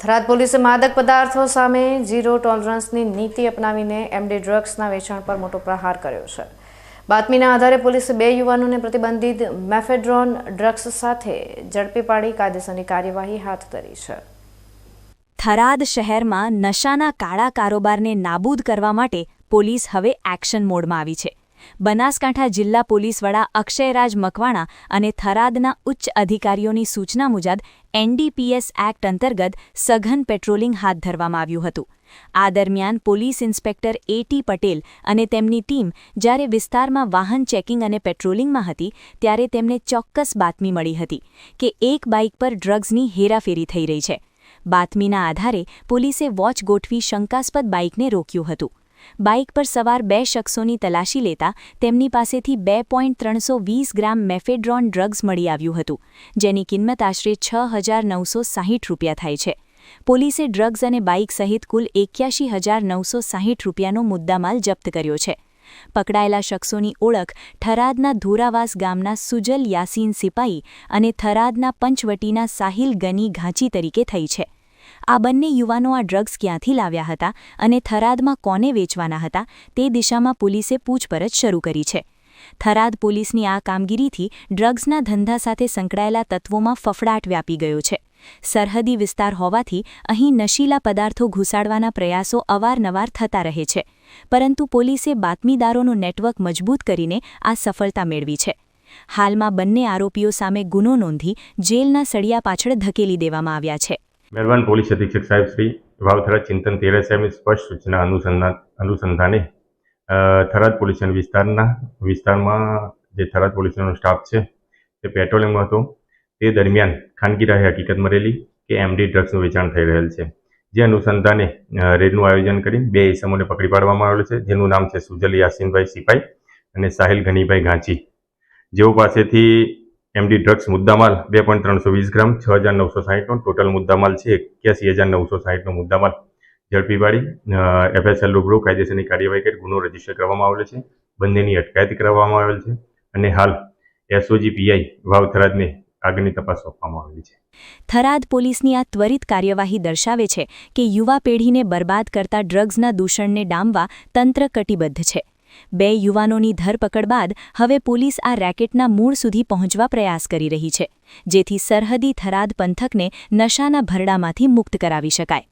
થરાદ પોલીસે માદક પદાર્થો સામે ઝીરો ટોલરન્સની નીતિ અપનાવીને એમડી ડ્રગ્સના વેચાણ પર મોટો પ્રહાર કર્યો છે। બાતમીના આધારે પોલીસે 2 યુવાનોને પ્રતિબંધિત મેફેડ્રોન ડ્રગ્સ સાથે ઝડપી પાડી કાયદેસરની કાર્યવાહી હાથ ધરી છે। થરાદ શહેરમાં નશાના કાળા કારોબારને નાબૂદ કરવા માટે પોલીસ હવે એક્શન મોડમાં આવી છે। બનાસકાંઠા જિલ્લા પોલીસ વડા અક્ષયરાજ મકવાણા અને થરાદના ઉચ્ચ અધિકારીઓની સૂચના મુજબ એનડીપીએસ એક્ટ અંતર્ગત સઘન પેટ્રોલિંગ હાથ ધરવામાં આવ્યું હતું। આ દરમિયાન પોલીસ ઇન્સ્પેક્ટર એટી પટેલ અને તેમની ટીમ જ્યારે વિસ્તારમાં વાહન ચેકિંગ અને પેટ્રોલિંગમાં હતી ત્યારે તેમને ચોક્કસ બાતમી મળી હતી કે એક બાઇક પર ડ્રગ્સની હેરાફેરી થઈ રહી છે। બાતમીના આધારે પોલીસે વોચ ગોઠવી શંકાસ્પદ બાઇકને રોક્યું હતું। બાઇક પર સવાર 2 શખ્સોની તલાશી લેતા તેમની પાસેથી 2.320 ગ્રામ મેફેડ્રોન ડ્રગ્સ મળી આવ્યું હતું, જેની કિંમત આશરે 6,960 રૂપિયા થાય છે। પોલીસે ડ્રગ્સ અને બાઇક સહિત કુલ 81,960 રૂપિયાનો મુદ્દામાલ જપ્ત કર્યો છે। પકડાયેલા શખ્સોની ઓળખ થરાદના ધોરાવાસ ગામના સુજલ યાસીન સિપાઈ અને થરાદના પંચવટીના સાહિલ ગની ઘાંચી તરીકે થઈ છે। આ બંને યુવાનો આ ડ્રગ્સ ક્યાંથી લાવ્યા હતા અને થરાદમાં કોને વેચવાના હતા તે દિશામાં પોલીસે પૂછપરછ શરૂ કરી છે। થરાદ પોલીસની આ કામગીરીથી ડ્રગ્સના ધંધા સાથે સંકળાયેલા તત્વોમાં ફફડાટ વ્યાપી ગયો છે। સરહદી વિસ્તાર હોવાથી અહીં નશીલા પદાર્થો ઘુસાડવાના પ્રયાસો અવારનવાર થતા રહે છે, પરંતુ પોલીસે બાતમીદારોનું નેટવર્ક મજબૂત કરીને આ સફળતા મેળવી છે। હાલમાં બંને આરોપીઓ સામે ગુનો નોંધી જેલના સળિયા પાછળ ધકેલી દેવામાં આવ્યા છે। મહેરબાન પોલીસ અધિક્ષક સાહેબ શ્રી વાવથરા ચિંતન તેરસિયામી સ્પષ્ટ સૂચના અનુસંધાને થરાદ પોલીસ વિસ્તારમાં જે થરાદ પોલીસનો સ્ટાફ છે તે પેટ્રોલિંગમાં હતો। તે દરમિયાન ખાનગી રાહે હકીકત મળેલી કે એમડી ડ્રગ્સનું વેચાણ થઈ રહેલ છે, જે અનુસંધાને રેડનું આયોજન કરી 2 ઇસમોને પકડી પાડવામાં આવેલ છે, જેનું નામ છે સુજલ યાસીનભાઈ સિપાઈ અને સાહિલ ગનીભાઈ ઘાંચી, જેઓ પાસેથી એમડી ડ્રગ્સ મુદ્દામાલ 2.320 ગ્રામ 6,960નો ટોટલ મુદ્દામાલ છે 81,960નો મુદ્દામાલ ઝડપી પાડી એફએસએલ રૂબરૂ કાયદેસરની કાર્યવાહી કરી ગુનો રજીસ્ટર કરવામાં આવેલો છે। બંનેની અટકાયત કરવામાં આવેલ છે અને હાલ એસઓજી પીઆઈ વાવથરાદને આગળની તપાસ સોંપવામાં આવેલી છે। થરાદ પોલીસની આ ત્વરિત કાર્યવાહી દર્શાવે છે કે યુવા પેઢીને બરબાદ કરતા ડ્રગ્સના દૂષણને ડામવા તંત્ર કટિબદ્ધ છે। 2 યુવાનોની ધરપકડ બાદ હવે પોલીસ આ રેકેટના મૂળ સુધી પહોંચવા પ્રયાસ કરી રહી છે, જેથી સરહદી થરાદ પંથકને નશાના ભરડામાંથી મુક્ત કરાવી શકાય।